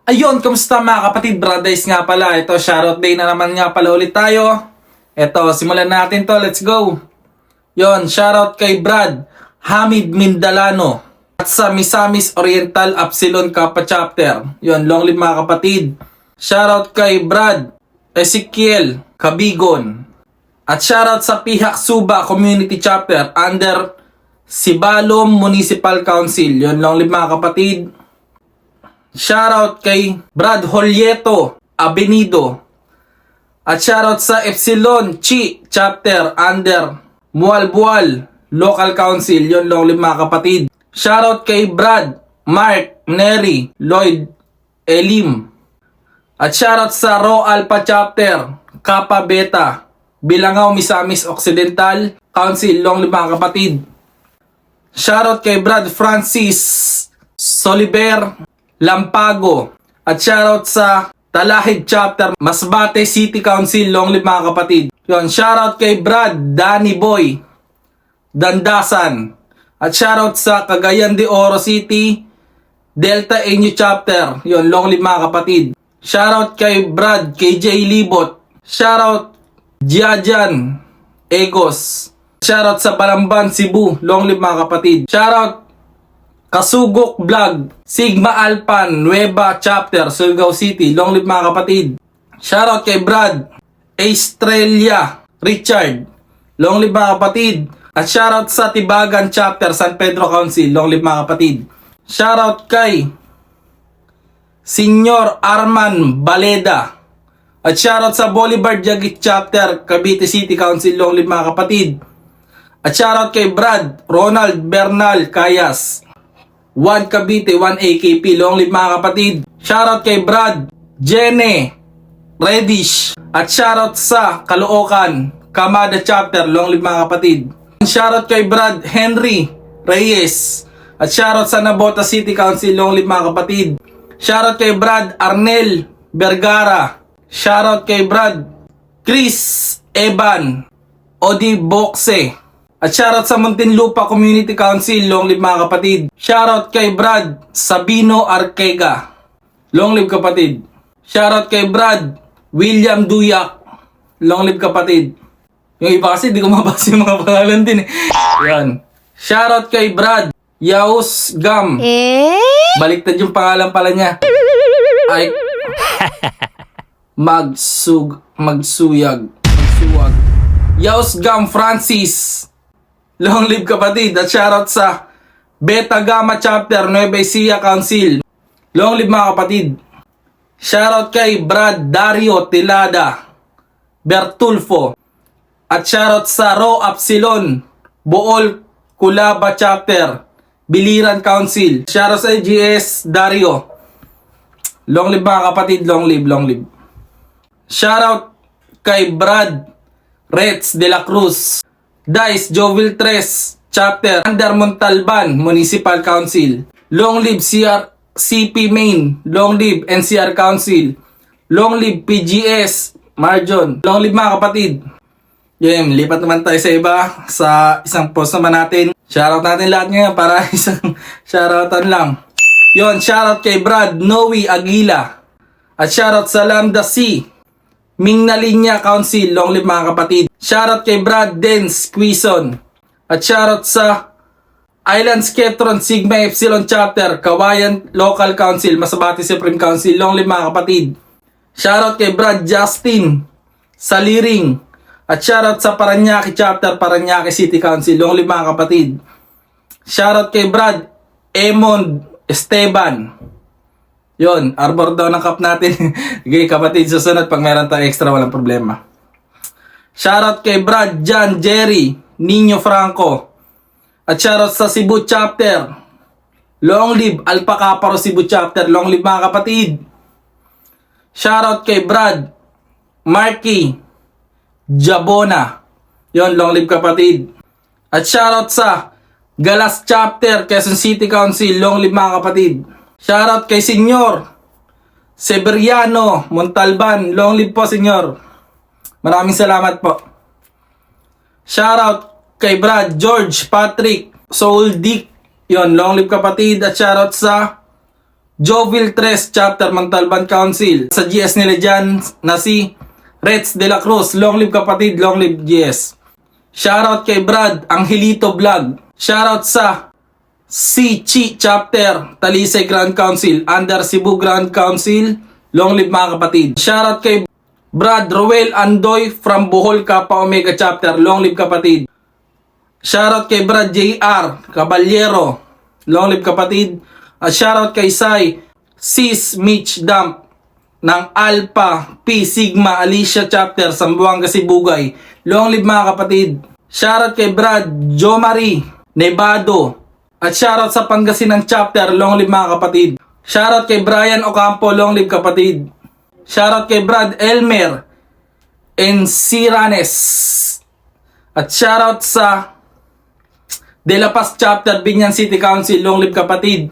Ayun, kamusta mga kapatid, brothers nga pala. Ito, shoutout day na naman nga pala ulit tayo. Ito, simulan natin to. Let's go. Yon, shoutout kay Brad Hamid Mindalano at sa Misamis Oriental Upsilon Kappa Chapter. Yon, long live mga kapatid. Shoutout kay Brad Ezekiel Kabigon. At shoutout sa Pihak Suba Community Chapter under Sibalom Municipal Council. Yon, long live mga kapatid. Shoutout kay Brad Holieto Abenido. At shoutout sa Epsilon Chi Chapter under Mualbual Local Council. Yon, long live mga kapatid. Shoutout kay Brad Mark Neri Lloyd Elim. At shoutout sa Ro Alpha Chapter Kappa Beta Bilangao Misamis Occidental Council. Long live mga kapatid. Shoutout kay Brad Francis Soliver Lampago. At shoutout sa Talahid Chapter Masbate City Council. Long live mga kapatid. Yon, shoutout kay Brad Danny Boy Dandasan. At shoutout sa Cagayan de Oro City Delta Enyo Chapter. Yon, long live mga kapatid. Shoutout kay Brad KJ Libot. Shoutout Jiajan Egos. Shoutout sa Balamban Cebu. Long live mga kapatid. Shoutout Kasugok Vlog Sigma Alpha Nueva Chapter Surigao City. Long live mga kapatid. Shoutout kay Brad Estrella Richard. Long live mga kapatid. At shoutout sa Tibagan Chapter San Pedro Council. Long live mga kapatid. Shoutout kay Senior Arman Baleda. At shoutout sa Bolivar Jagit Chapter Cavite City Council. Long live mga kapatid. At shoutout kay Brad Ronald Bernal Cayas 1 Cavite 1 AKP. Long live mga kapatid. Shoutout kay Brad Jene Reddish. At shoutout sa Caloocan Kamada Chapter. Long live mga kapatid. Shoutout kay Brad Henry Reyes. At shoutout sa Nabota City Council. Long live mga kapatid. Shoutout kay Brad Arnel Vergara. Shoutout kay Brad Chris Eban Odi Boxe. At shoutout sa Muntinlupa Community Council. Long live mga kapatid. Shoutout kay Brad Sabino Arquega. Long live kapatid. Shoutout kay Brad William Duyak. Long live kapatid. Yung iba kasi di ko mabasa yung mga pangalan din eh. Yan. Shoutout kay Brad Yaus Gam. Baliktad yung pangalan pala niya. Ay Magsuyag. Yaus Gam Francis. Long live kapatid. At shoutout sa Beta Gamma Chapter Nueva Ecija Council. Long live mga kapatid. Shoutout kay Brad Dario Tilada Bertulfo. At shoutout sa Ro Upsilon Bool Culaba Chapter Biliran Council. Shoutout sa GS Dario. Long live mga kapatid. Long live, long live. Shoutout kay Brad Reds de la Cruz Dice Jovel Tres Chapter under Montalban Municipal Council. Long live CP Main. Long live NCR Council. Long live PGS Marjon. Long live mga kapatid. Yan, lipat naman tayo sa iba. Sa isang post naman natin. Shoutout natin lahat ngayon para isang shoutoutan lang. Yon, shoutout kay Brad Noe Aguila. At shoutout sa Lambda C Mingna Linya Council. Long live mga kapatid. Shoutout kay Brad Dens Quizon. At shoutout sa Island Sketron Sigma Epsilon Chapter Kawayan Local Council Masbate Supreme Council. Long live mga kapatid. Shoutout kay Brad Justin Saliring. At shoutout sa Paranaque Chapter Paranaque City Council. Long live mga kapatid. Shoutout kay Brad Emond Esteban. Yon, arbor daw ng cup natin. Okay kapatid, susunod pag meron tayong extra walang problema. Shoutout kay Brad John Jerry Nino Franco. At shoutout sa Cebu Chapter. Long live Alpha Kaparo Cebu Chapter. Long live mga kapatid. Shoutout kay Brad Marky Jabona. Yon, long live kapatid. At shoutout sa Galas Chapter Quezon City Council. Long live mga kapatid. Shoutout kay Senyor Severiano Montalban. Long live po senyor. Maraming salamat po. Shoutout kay Brad George Patrick Soul Dick. Yon, long live kapatid. At shoutout sa Jovil 3 chapter Montalban Council. Sa GS nila dyan na si Reds de la Cruz. Long live kapatid, long live GS. Shoutout kay Brad Angelito Vlog. Shoutout sa Chi chapter Talisay Grand Council under Cebu Grand Council. Long live mga kapatid. Shoutout kay Brad Roel Andoy from Bohol Kappa Omega chapter. Long live kapatid. Shoutout kay Brad JR Caballero. Long live kapatid. At shoutout kay Sai Sis Mitch Dump ng Alpha P Sigma Alicia chapter Sambuanga Sibugay. Long live mga kapatid. Shoutout kay Brad Jomari Nevado. At shoutout sa Pangasinan chapter. Long live mga kapatid. Shoutout kay Brian Ocampo. Long live kapatid. Shoutout kay Brad Elmer Enciranes. At shoutout sa De La Paz chapter Binyan City Council. Long live kapatid.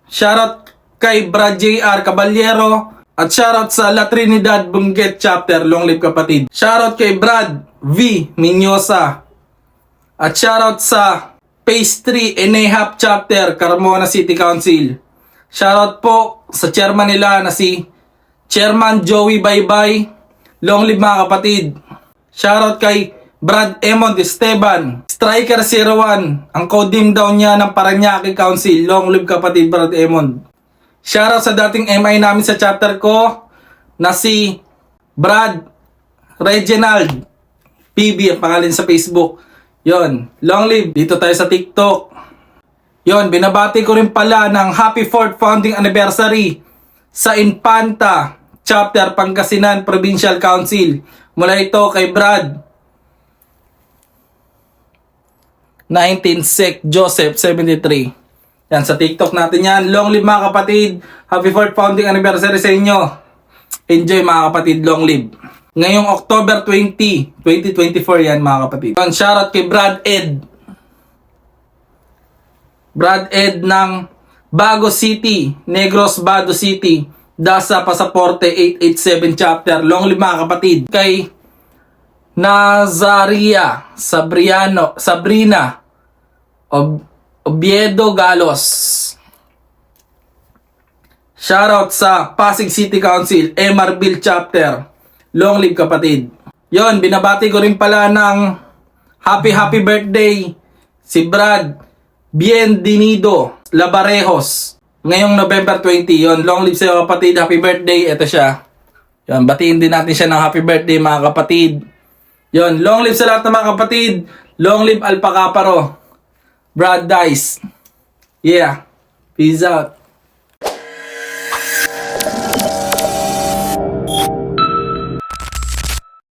Shoutout kay Brad JR Caballero. At shoutout sa La Trinidad Benguet chapter. Long live kapatid. Shoutout kay Brad V Minyosa. At shoutout sa Phase 3 Enehap chapter Carmona City Council. Shoutout po sa chairman nila na si Chairman Joey Baybay. Long live mga kapatid. Shoutout kay Brad Emond Esteban. Striker 01. Ang code name daw niya ng Paranaque Council. Long live kapatid Brad Emond. Shoutout sa dating MI namin sa chapter ko na si Brad Reginald PB ang pangalan sa Facebook. Yon, long live. Dito tayo sa TikTok. Yon, binabati ko rin pala ng happy 4th founding anniversary sa Infanta chapter Pangasinan Provincial Council. Mula ito kay Brad 19 Sec Joseph 73. Yan, sa TikTok natin yan. Long live mga kapatid. Happy 4th founding anniversary sa inyo. Enjoy mga kapatid, long live. Ngayong October 20, 2024 yan mga kapatid. Yan, shoutout kay Brad Ed. Brad Ed ng Bago City, Negros Bago City. Dasa Pasaporte 887 chapter. Long live mga kapatid. Kay Nazaria Sabrina Obiedo Galos. Shoutout sa Pasig City Council, Emarville chapter. Long live kapatid. Yon, binabati ko rin pala ng happy birthday si Brad Bienvenido Labarejos. Ngayong November 20. Yon, long live sa kapatid. Happy birthday. Ito siya. Yon, batiin din natin siya ng happy birthday mga kapatid. Yon, long live sa lahat ng mga kapatid. Long live Alpacaparo. Brad Dice. Yeah. Peace out.